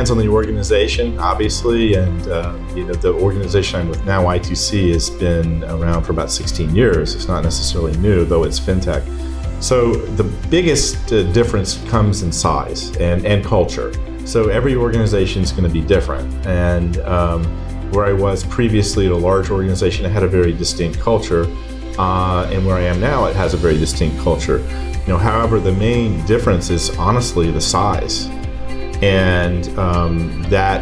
depends on the organization, obviously, and the organization I'm with now, I2C, has been around for about 16 years. It's not necessarily new, though it's FinTech. So the biggest difference comes in size and culture. So every organization is going to be different. And where I was previously at a large organization, it had a very distinct culture. And where I am now, it has a very distinct culture. However, the main difference is honestly the size. And that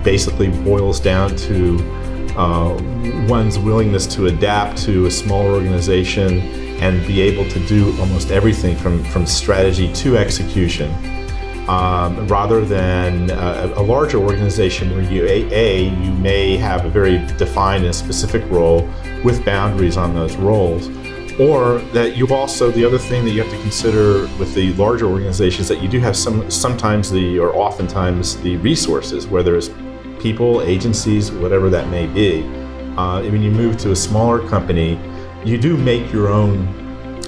basically boils down to one's willingness to adapt to a smaller organization and be able to do almost everything from strategy to execution, rather than a larger organization where you may have a very defined and specific role with boundaries on those roles. Or that you've also, the other thing that you have to consider with the larger organizations, that you do have oftentimes the resources, whether it's people, agencies, whatever that may be. When you move to a smaller company, you do make your own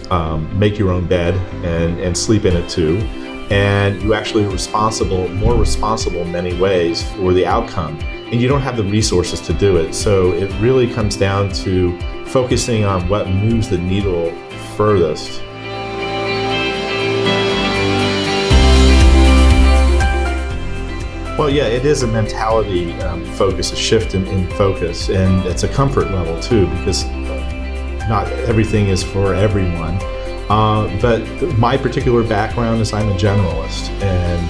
bed and sleep in it too. And you actually are more responsible in many ways for the outcome. And you don't have the resources to do it. So it really comes down to focusing on what moves the needle furthest. Well, yeah, it is a mentality focus, a shift in focus, and it's a comfort level too, because not everything is for everyone. But my particular background is I'm a generalist, and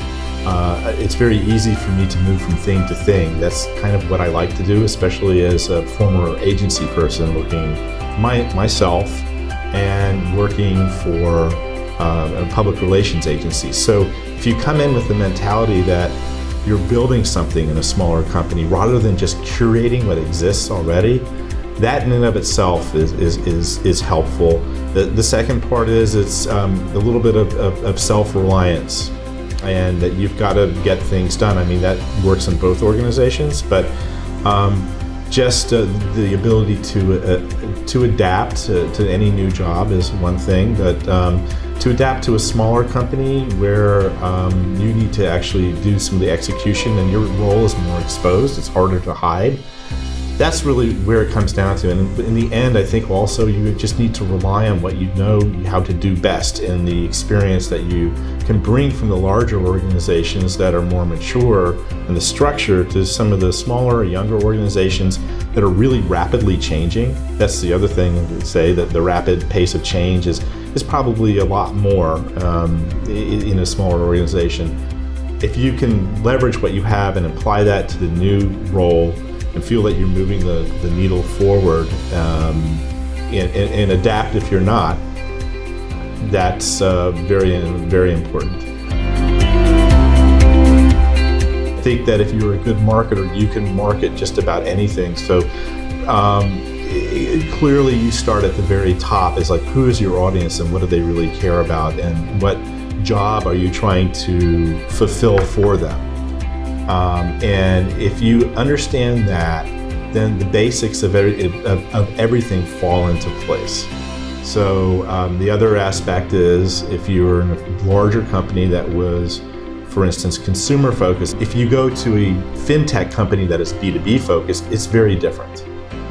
it's very easy for me to move from thing to thing. That's kind of what I like to do, especially as a former agency person looking myself and working for a public relations agency. So if you come in with the mentality that you're building something in a smaller company rather than just curating what exists already, that in and of itself is helpful. The second part is it's a little bit of self-reliance, and that you've got to get things done. I mean, that works in both organizations, but just the ability to adapt to any new job is one thing, but to adapt to a smaller company where you need to actually do some of the execution and your role is more exposed, it's harder to hide. That's really where it comes down to. And in the end, I think also you just need to rely on what you know how to do best and the experience that you can bring from the larger organizations that are more mature and the structure to some of the smaller, younger organizations that are really rapidly changing. That's the other thing to say, that the rapid pace of change is probably a lot more in a smaller organization. If you can leverage what you have and apply that to the new role and feel that you're moving the needle forward, and adapt if you're not, that's very, very important. I think that if you're a good marketer, you can market just about anything. So clearly you start at the very top. It's like, who is your audience and what do they really care about, and what job are you trying to fulfill for them? And if you understand that, then the basics of everything fall into place. So the other aspect is, if you're in a larger company that was, for instance, consumer focused, if you go to a FinTech company that is B2B focused, it's very different.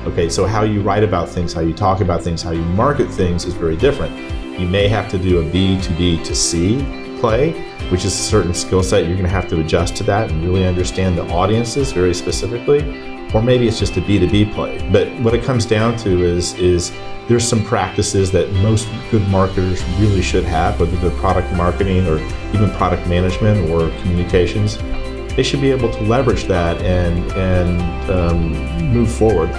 Okay, so how you write about things, how you talk about things, how you market things is very different. You may have to do a B2B to C play, which is a certain skill set. You're going to have to adjust to that and really understand the audiences very specifically, or maybe it's just a B2B play. But what it comes down to is there's some practices that most good marketers really should have, whether they're product marketing or even product management or communications. They should be able to leverage that and move forward.